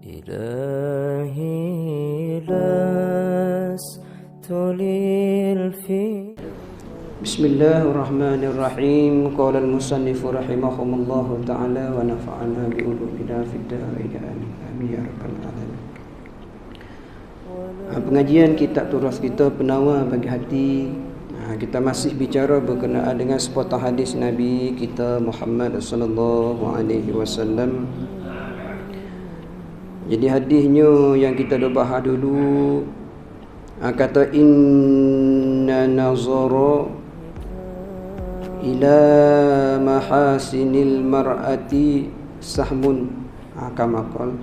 إلهي لست للفي. بسم الله الرحمن الرحيم. قال المصنف رحمه الله تعالى ونفعنا بعلومنا في الدارين آمين يا rabbal alamin. Pengajian kitab turas kita penawar bagi hati. Kita masih bicara berkenaan dengan sepotong hadis Nabi kita Muhammad sallallahu alaihi wasallam. Jadi hadisnya yang kita dah bahas dulu, kata inna nazara ila mahasinil mar'ati sahmun, kamakal,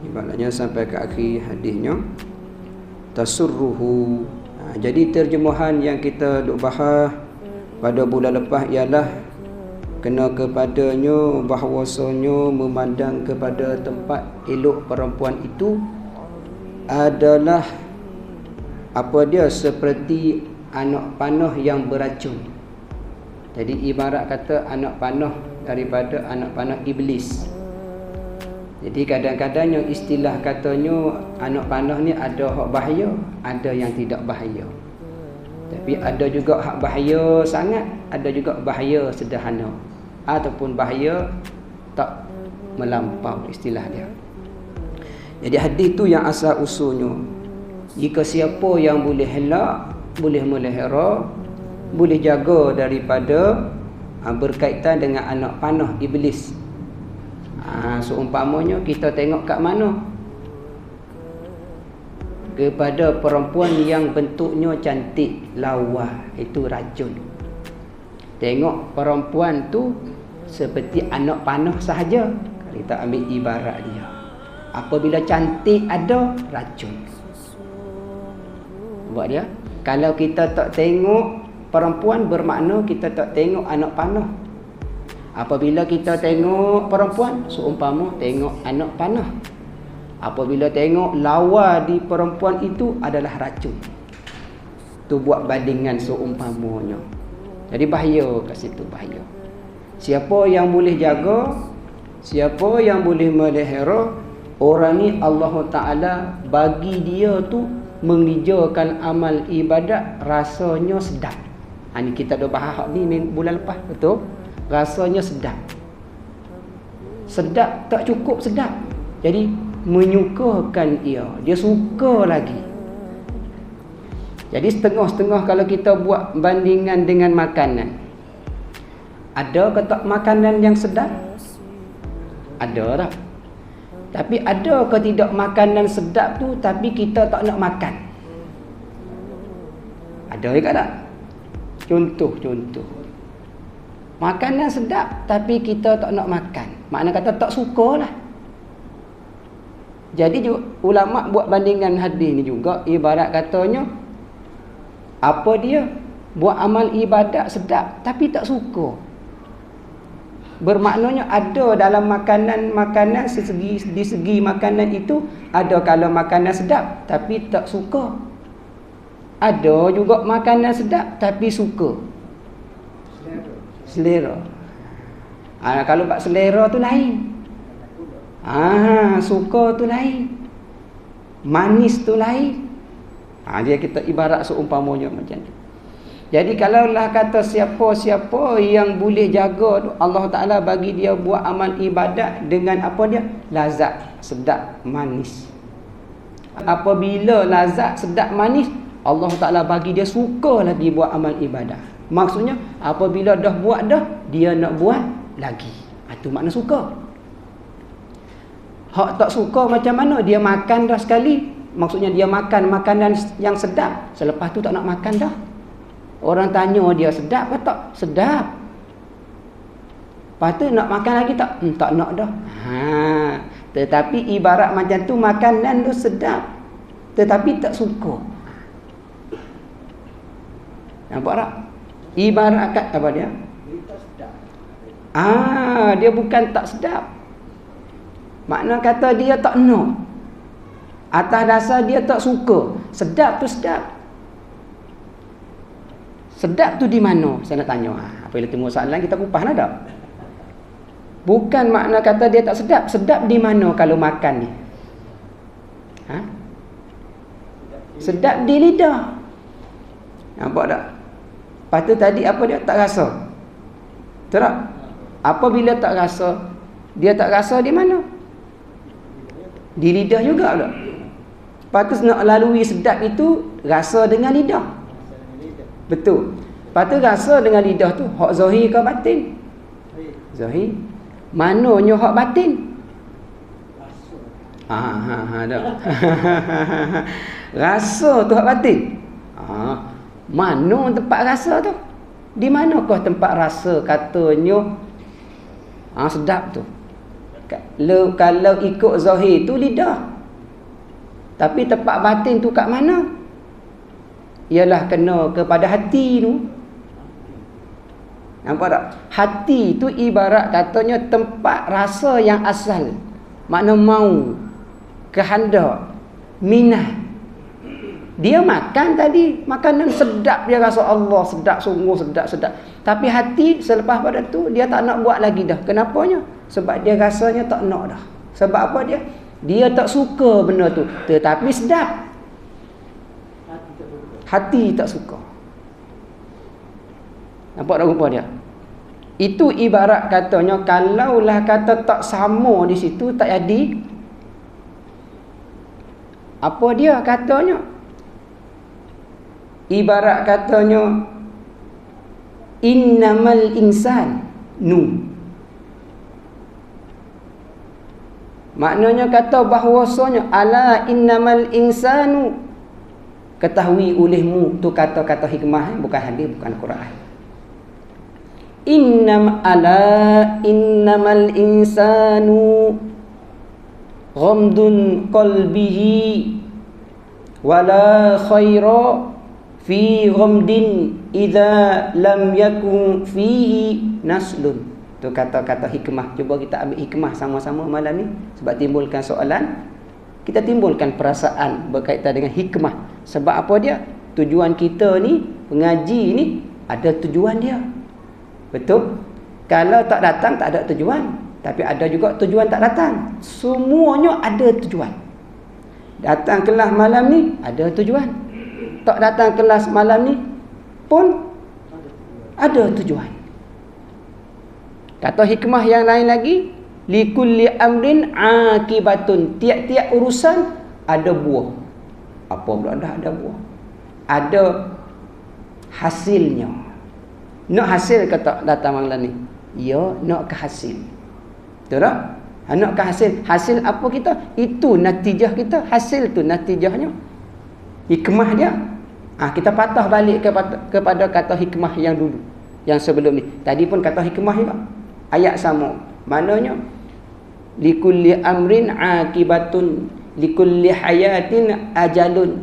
ibaratnya sampai ke akhir hadisnya tasurruhu. Jadi terjemahan yang kita duk bahas pada bulan lepas ialah kena kepadanya bahawasanya memandang kepada tempat elok perempuan itu adalah apa dia, seperti anak panah yang beracun. Jadi ibarat kata anak panah daripada anak panah iblis. Jadi kadang-kadang yang istilah katanya anak panah ni ada hak bahaya, ada yang tidak bahaya. Tapi ada juga hak bahaya sangat, ada juga bahaya sederhana, ataupun bahaya tak melampau istilah dia. Jadi hadis tu yang asal usulnya, jika siapa yang boleh elak, boleh melihara, boleh jaga daripada berkaitan dengan anak panah iblis. Seumpamanya kita tengok kat mana kepada perempuan yang bentuknya cantik, lawa, itu racun. Tengok perempuan tu seperti anak panah sahaja, kita ambil ibarat dia. Apabila cantik ada racun. Buat dia, kalau kita tak tengok perempuan, bermakna kita tak tengok anak panah. Apabila kita tengok perempuan, seumpama tengok anak panah. Apabila tengok lawa di perempuan itu adalah racun. Tu buat bandingan seumpamanya. Jadi bahaya kat situ, bahaya. Siapa yang boleh jaga, siapa yang boleh melihara, orang ni Allah Ta'ala bagi dia tu mengerjakan amal ibadat rasanya sedap. Ni kita dah bahas ni bulan lepas, betul? Rasanya sedap. Sedap tak cukup sedap. Jadi menyukakan ia, dia suka lagi. Jadi setengah-setengah kalau kita buat bandingan dengan makanan. Ada ke tak makanan yang sedap? Ada tak? Tapi ada ke tidak makanan sedap tu tapi kita tak nak makan? Ada ke tak? Contoh. Makanan sedap tapi kita tak nak makan. Makna kata tak suka lah. Jadi ulama buat bandingan hadis ni juga, ibarat katanya apa dia? Buat amal ibadat sedap tapi tak suka. Bermaknanya ada dalam makanan di segi makanan itu, ada kalau makanan sedap tapi tak suka. Ada juga makanan sedap tapi suka. Selera. Kalau bab selera tu lain. Suka tu lain. Manis tu lain. Dia kita ibarat seumpamanya macam tu. Jadi kalaulah kata siapa-siapa yang boleh jaga, Allah Ta'ala bagi dia buat amal ibadat dengan apa dia? Lazat, sedap, manis. Apabila lazat, sedap, manis, Allah Ta'ala bagi dia suka lagi buat amal ibadat. Maksudnya apabila dah buat dah, dia nak buat lagi. Itu makna suka. Hak tak suka macam mana? Dia makan dah sekali, maksudnya dia makan makanan yang sedap, selepas tu tak nak makan dah. Orang tanya dia sedap ke tak? Sedap. Lepas tu nak makan lagi tak? Tak nak dah. Tetapi ibarat macam tu, makanan tu sedap tetapi tak suka. Nampak tak? Ibarat kat apa dia? Dia bukan tak sedap. Makna kata dia tak nak. Atas dasar dia tak suka. Sedap tu sedap. Sedap tu di mana? Saya nak tanya. Apabila timbul soalan, kita kupas lah tak? Bukan makna kata dia tak sedap. Sedap di mana kalau makan ni? Ha? Sedap di lidah. Nampak tak? Lepas tu tadi apa dia? Tak rasa. Betul tak? Apabila tak rasa, dia tak rasa di mana? Di lidah juga tak? Lepas tu nak lalui sedap itu, rasa dengan lidah. Betul. Lepas tu rasa dengan lidah tu, hak zahir ke batin? Zahir. Mananya hak batin? Dah. Rasa tu hak batin. Mana tempat rasa tu? Di manakah tempat rasa katanya sedap tu? Kalau ikut zahir tu lidah. Tapi tempat batin tu kat mana? Ialah kena kepada hati tu. Nampak tak? Hati tu ibarat katanya tempat rasa yang asal. Makna mau, kehendak, minat. Dia makan tadi, makanan sedap, dia rasa Allah sedap, sungguh sedap. Tapi hati selepas pada tu dia tak nak buat lagi dah. Kenapanya? Sebab dia rasanya tak nak dah. Sebab apa dia? Dia tak suka benda tu, tetapi sedap. Hati tak suka. Nampak tak rupa dia? Itu ibarat katanya, kalaulah kata tak sama di situ, tak jadi. Apa dia katanya? Ibarat katanya, innamal insan nu. Maknanya kata bahawasanya, ala innamal insanu, ketahui olehmu. Tu kata-kata hikmah, bukan hadis, bukan Quran. Innamal insanu ghamdun qalbihi wala khaira fi ghamdin idza lam yakun fihi naslun. Tu kata-kata hikmah. Cuba kita ambil hikmah sama-sama malam ni, sebab timbulkan soalan, kita timbulkan perasaan berkaitan dengan hikmah. Sebab apa dia? Tujuan kita ni, pengaji ni, ada tujuan dia. Betul? Kalau tak datang, tak ada tujuan. Tapi ada juga tujuan tak datang. Semuanya ada tujuan. Datang kelas malam ni, ada tujuan. Tak datang kelas malam ni pun ada tujuan. Kata hikmah yang lain lagi, likulli amrin akibatun. Tiap-tiap urusan ada buah. Apa pula dah ada buah? Ada hasilnya. Nak hasil ke tak datang malam ni? Ya, nak ke hasil. Betul tak? Nak ke hasil. Hasil apa kita? Itu natijah kita. Hasil tu natijahnya. Hikmah dia. Kita patah balik kepada kata hikmah yang dulu, yang sebelum ni. Tadi pun kata hikmah juga. Ayat sama. Maknanya, likulli amrin akibatun, likulli hayatin ajalun,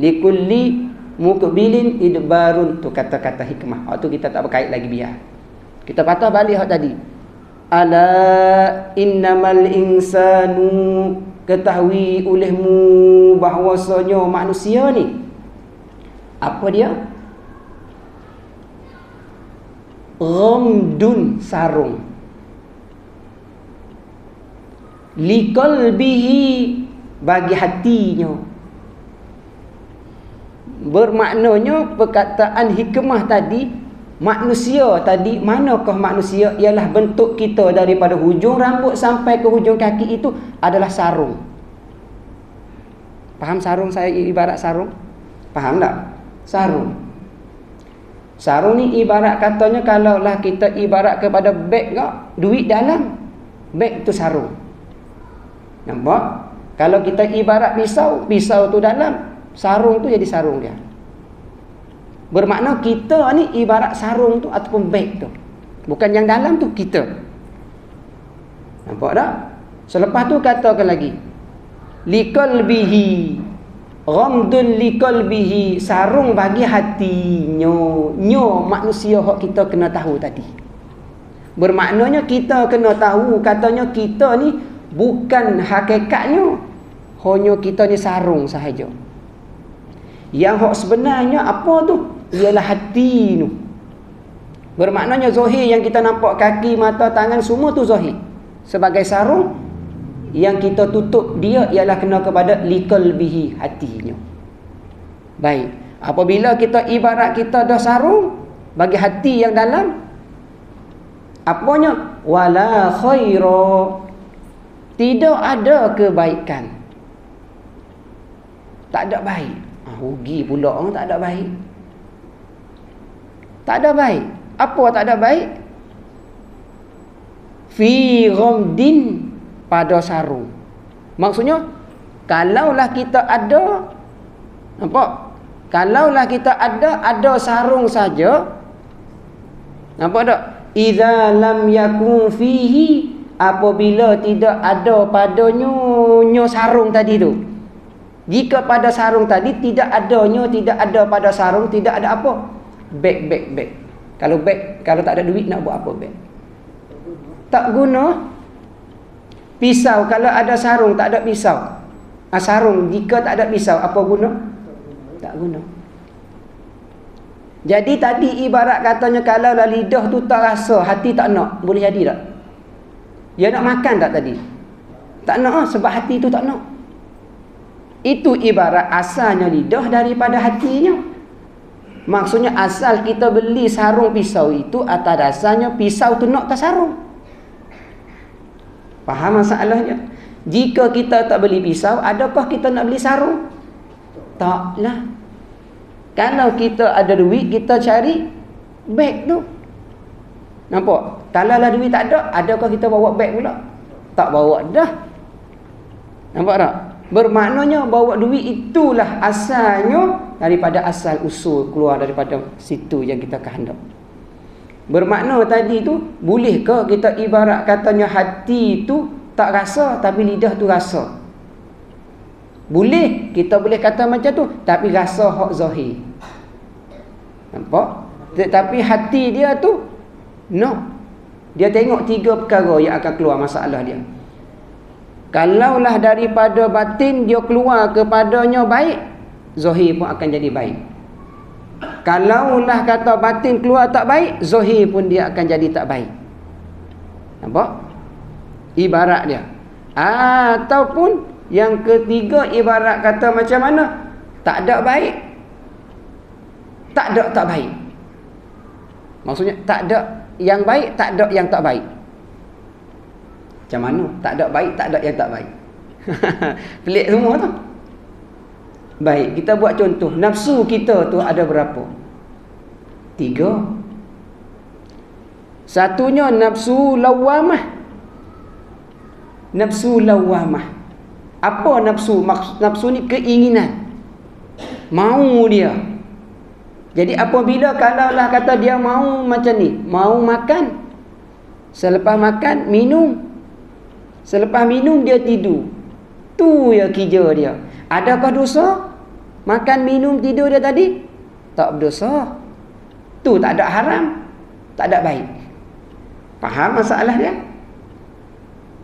likulli muqbilin idbarun. Tu kata-kata hikmah. Waktu kita tak berkait lagi, biar. Kita patah balik hak tadi. Ala innamal insanu, ketahui olehmu bahawasanya manusia ni, apa dia? Ghamdun, sarung. Liqalbihi, bagi hatinya. Bermaknanya perkataan hikmah tadi, manusia tadi, manakah manusia? Ialah bentuk kita daripada hujung rambut sampai ke hujung kaki itu adalah sarung. Faham sarung saya ibarat sarung? Faham tak? Sarung. Sarung ni ibarat katanya, kalaulah kita ibarat kepada beg ke, duit dalam beg tu sarung. Nampak? Kalau kita ibarat pisau, pisau tu dalam, sarung tu jadi sarung dia. Bermakna kita ni ibarat sarung tu ataupun beg tu. Bukan yang dalam tu kita. Nampak tak? Selepas tu katakan lagi, liqalbihi, ghamdun liqalbihi, sarung bagi hatinya. Nyo manusia hak kita kena tahu tadi. Bermaknanya kita kena tahu, katanya kita ni bukan hakikatnya hanya kita ni sarung sahaja. Yang hak sebenarnya apa tu? Ialah hati tu. Bermaknanya zahir yang kita nampak, kaki, mata, tangan, semua tu zahir. Sebagai sarung, Yang kita tutup dia ialah kena kepada liqalbihi, hatinya. Baik. Apabila kita ibarat kita dah sarung bagi hati yang dalam, apanya? Wala khaira. Tidak ada kebaikan. Tak ada baik. Rugi pula orang tak ada baik. Tak ada baik. Apa tak ada baik? Fi ghamdin, pada sarung. Maksudnya, kalaulah kita ada, nampak? Kalaulah kita ada sarung saja, nampak tak? Idza lam yakun fihi, apabila tidak ada padanya sarung tadi tu. Jika pada sarung tadi tidak ada pada sarung, tidak ada apa? Beg. Kalau tak ada duit nak buat apa beg? Tak guna. Pisau, kalau ada sarung tak ada pisau. Sarung jika tak ada pisau, apa guna? Tak guna. Jadi tadi ibarat katanya, kalau lidah tu tak rasa, hati tak nak, boleh jadi tak? Dia nak makan tak tadi? Tak nak, sebab hati tu tak nak. Itu ibarat asalnya lidah daripada hatinya. Maksudnya asal kita beli sarung pisau itu atas dasarnya pisau tu nak tak sarung. Faham masalahnya? Jika kita tak beli pisau, adakah kita nak beli sarung? Taklah. Kalau kita ada duit, kita cari beg tu. Nampak? Kalau lah duit tak ada, adakah kita bawa beg pula? Tak bawa dah. Nampak tak? Bermaknanya bawa duit itulah asalnya daripada asal usul, keluar daripada situ yang kita kehendak. Bermakna tadi tu, bolehkah kita ibarat katanya hati tu tak rasa tapi lidah tu rasa? Boleh, kita boleh kata macam tu, tapi rasa hak zahir. Nampak? Tetapi hati dia tu no. Dia tengok 3 perkara yang akan keluar masalah dia. Kalaulah daripada batin dia keluar kepadanya baik, zahir pun akan jadi baik. Kalaulah kata batin keluar tak baik, zahir pun dia akan jadi tak baik. Nampak? Ibarat dia. Ataupun yang ketiga, ibarat kata macam mana? Tak ada baik, tak ada tak baik. Maksudnya tak ada yang baik, tak ada yang tak baik. Macam mana? Tak ada baik, tak ada yang tak baik. Pelik semua tu. Baik, kita buat contoh. Nafsu kita tu ada berapa? 3. Satunya nafsu lawamah. Nafsu lawamah. Apa nafsu? Nafsu ni keinginan. Mau dia. Jadi apabila kalaulah kata dia mau macam ni, mau makan, selepas makan minum, selepas minum dia tidur. Tu ya kerja dia. Adakah dosa? Makan, minum, tidur dia tadi? Tak berdosa. Tu tak ada haram, tak ada baik. Faham masalah dia?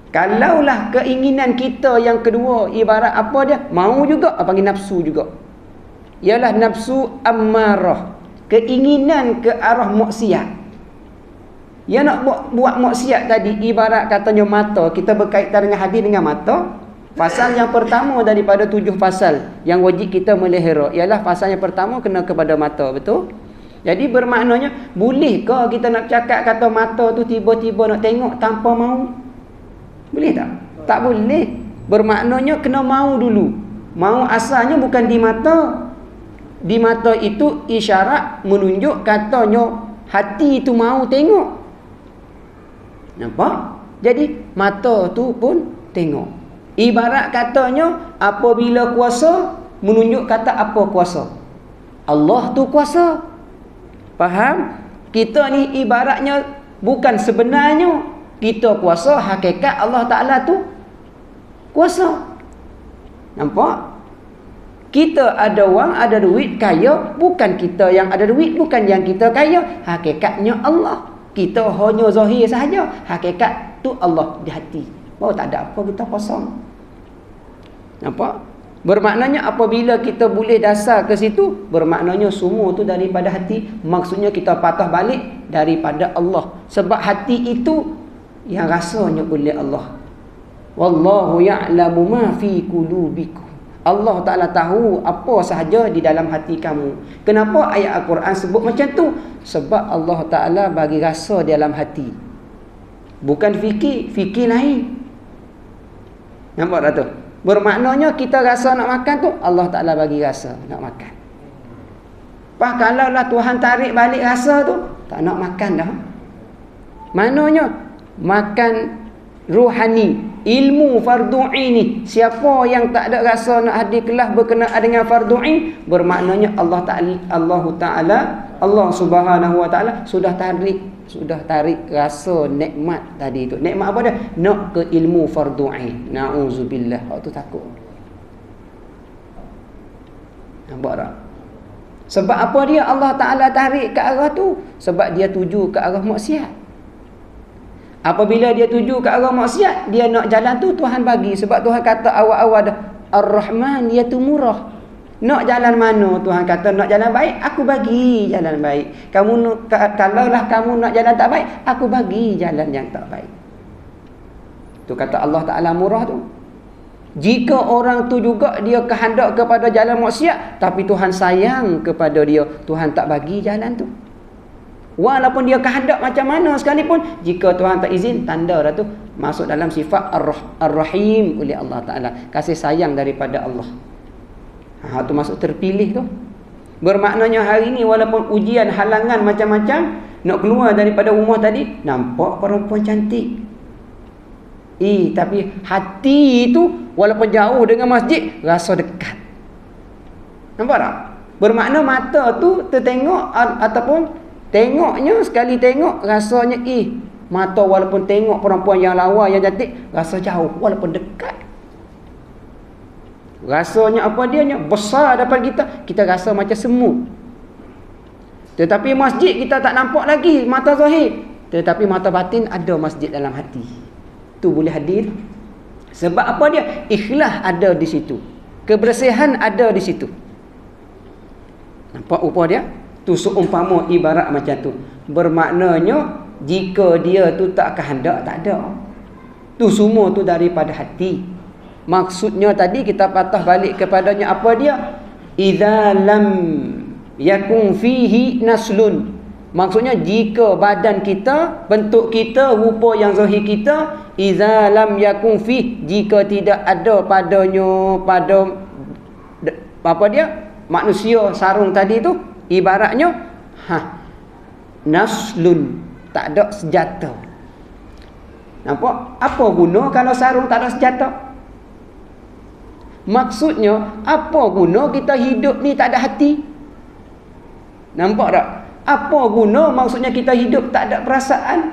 Kalaulah keinginan kita yang kedua, ibarat apa dia? Mau juga, panggil nafsu juga. Ialah nafsu ammarah. Keinginan ke arah maksiat. Dia nak buat maksiat tadi, ibarat katanya mata. Kita berkaitan dengan hadis dengan mata. Pasal yang pertama daripada 7 pasal yang wajib kita melihara ialah pasal yang pertama kena kepada mata, betul? Jadi bermaknanya, bolehkah kita nak cakap kata mata tu tiba-tiba nak tengok tanpa mau? Boleh tak? Tak boleh. Bermaknanya kena mau dulu. Mau asalnya bukan di mata. Di mata itu isyarat menunjuk katanya hati itu mau tengok. Nampak? Jadi mata tu pun tengok. Ibarat katanya apabila kuasa menunjuk kata apa kuasa? Allah tu kuasa. Faham? Kita ni ibaratnya bukan sebenarnya kita kuasa, hakikat Allah Ta'ala tu kuasa. Nampak? Kita ada wang, ada duit, kaya. Bukan kita yang ada duit, bukan yang kita kaya. Hakikatnya Allah. Kita hanya zahir sahaja. Hakikat tu Allah di hati. Oh, tak ada apa, kita kosong. Nampak? Bermaknanya apabila kita boleh dasar ke situ, bermaknanya semua tu daripada hati. Maksudnya kita patah balik daripada Allah. Sebab hati itu yang rasanya oleh Allah. Wallahu ya'lamu ma fi qulubikum. Allah Ta'ala tahu apa sahaja di dalam hati kamu. Kenapa ayat Al-Quran sebut macam tu? Sebab Allah Ta'ala bagi rasa dalam hati. Bukan fikir. Fikir lain. Nampak tak tu? Bermaknanya kita rasa nak makan tu, Allah Ta'ala bagi rasa nak makan. Pas kalau lah Tuhan tarik balik rasa tu, tak nak makan dah. Maknanya makan ruhani, ilmu fardu ain. Siapa yang tak ada rasa nak hadir kelas berkenaan dengan fardu ain, bermaknanya Allah Subhanahu wa taala sudah tarik rasa nikmat tadi tu. Nikmat apa dia? Nak ke ilmu fardu ain. Nauzubillah. Waktu takut. Nampak tak? Sebab apa dia Allah Ta'ala tarik ke arah tu? Sebab dia tuju ke arah maksiat. Apabila dia tuju ke arah maksiat, dia nak jalan tu Tuhan bagi. Sebab Tuhan kata awal-awal dah, Ar-Rahman iaitu murah. Nak jalan mana? Tuhan kata nak jalan baik, aku bagi jalan baik. Kalaulah kamu nak jalan tak baik, aku bagi jalan yang tak baik. Tu kata Allah Ta'ala murah tu. Jika orang tu juga dia kehendak kepada jalan maksiat, tapi Tuhan sayang kepada dia, Tuhan tak bagi jalan tu. Walaupun dia kehendak macam mana sekalipun, jika Tuhan tak izin, tanda dah tu masuk dalam sifat Ar-Rahim oleh Allah Ta'ala. Kasih sayang daripada Allah. Tu masuk terpilih tu. Bermaknanya hari ni walaupun ujian, halangan macam-macam, nak keluar daripada rumah tadi, nampak perempuan cantik. Tapi hati itu walaupun jauh dengan masjid, rasa dekat. Nampak tak? Bermakna mata tu tertengok ataupun tengoknya, sekali tengok rasanya mata walaupun tengok perempuan yang lawa, yang cantik, rasa jauh walaupun dekat. Rasanya apa dianya? Besar depan kita rasa macam semut. Tetapi masjid kita tak nampak lagi mata zahir, tetapi mata batin ada masjid dalam hati. Tu boleh hadir. Sebab apa dia? Ikhlas ada di situ. Kebersihan ada di situ. Nampak rupa dia? Tu seumpama ibarat macam tu. Bermaknanya jika dia tu tak kehendak, tak ada. Tu semua tu daripada hati. Maksudnya tadi kita patah balik kepadanya apa dia? Idza lam yakun fihi naslun. Maksudnya jika badan kita, bentuk kita, rupa yang zahir kita, idza lam yakun fi, jika tidak ada padanya, pada apa dia? Manusia sarung tadi tu, ibaratnya naslun, tak ada senjata. Nampak? Apa guna kalau sarung tak ada senjata? Maksudnya apa guna kita hidup ni tak ada hati? Nampak tak? Apa guna maksudnya kita hidup tak ada perasaan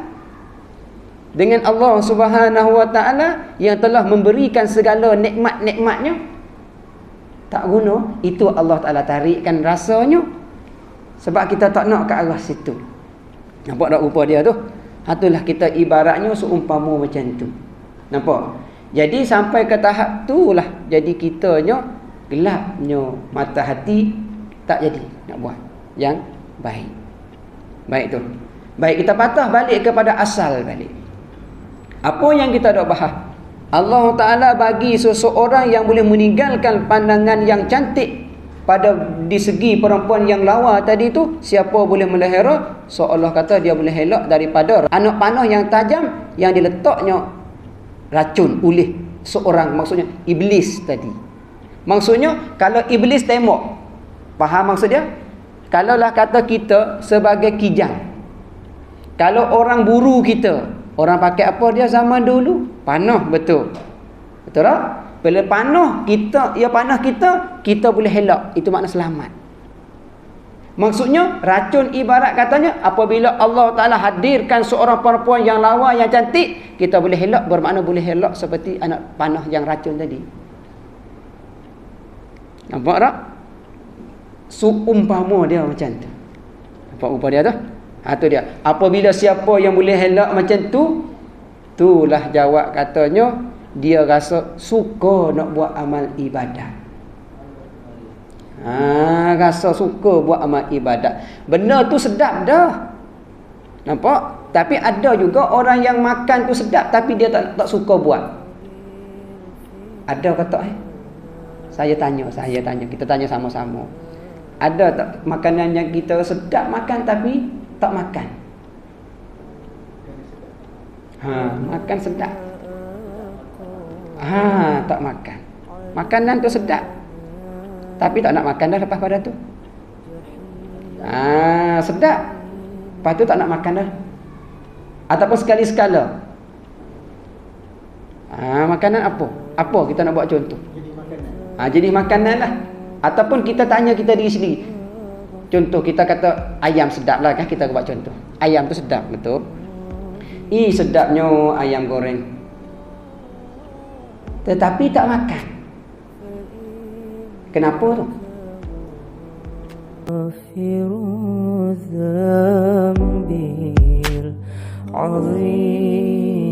dengan Allah Subhanahu wa taala yang telah memberikan segala nikmat-nikmatnya? Tak guna. Itu Allah Taala tarikkan rasanya. Sebab kita tak nak ke arah situ. Nampak tak rupa dia tu? Itulah kita ibaratnya seumpama macam tu. Nampak? Jadi sampai ke tahap tu lah, jadi kitanya gelapnya mata hati, tak jadi nak buat yang baik. Baik tu. Baik, kita patah balik kepada asal balik. Apa yang kita dah bahas? Allah Ta'ala bagi seseorang yang boleh meninggalkan pandangan yang cantik pada di segi perempuan yang lawa tadi tu, siapa boleh melihara? Seolah kata dia boleh elak daripada anak panah yang tajam yang diletaknya racun oleh seorang, maksudnya iblis tadi. Maksudnya kalau iblis tembak, faham maksud dia? Kalaulah kata kita sebagai kijang, kalau orang buru kita, orang pakai apa dia zaman dulu? Panah, betul. Betul tak? Bila panah kita, kita boleh elak. Itu makna selamat. Maksudnya racun ibarat katanya apabila Allah Ta'ala hadirkan seorang perempuan yang lawa, yang cantik, kita boleh elak, bermakna boleh elak seperti anak panah yang racun tadi. Nampak tak? Seumpama dia macam tu. Nampak rupa dia tu? Tu dia. Apabila siapa yang boleh elak macam tu, itulah jawab katanya dia rasa suka nak buat amal ibadat. Rasa suka buat amal ibadat. Benda tu sedap dah. Nampak? Tapi ada juga orang yang makan tu sedap tapi dia tak suka buat. Ada ke tak? Saya tanya, kita tanya sama-sama. Ada tak makanan yang kita sedap makan tapi tak makan? Makan sedap. Tak makan. Makanan tu sedap, tapi tak nak makan dah lepas pada tu. Sedap, lepas tu tak nak makan dah. Ataupun sekali-sekala. Makanan apa? Apa kita nak buat contoh? Jadi makanan lah. Ataupun kita tanya kita diri sendiri. Contoh kita kata ayam sedap lah kan, kita buat contoh. Ayam tu sedap, betul? Sedapnya ayam goreng. Tetapi tak makan. Kenapa tu? غافر الذنب العظيم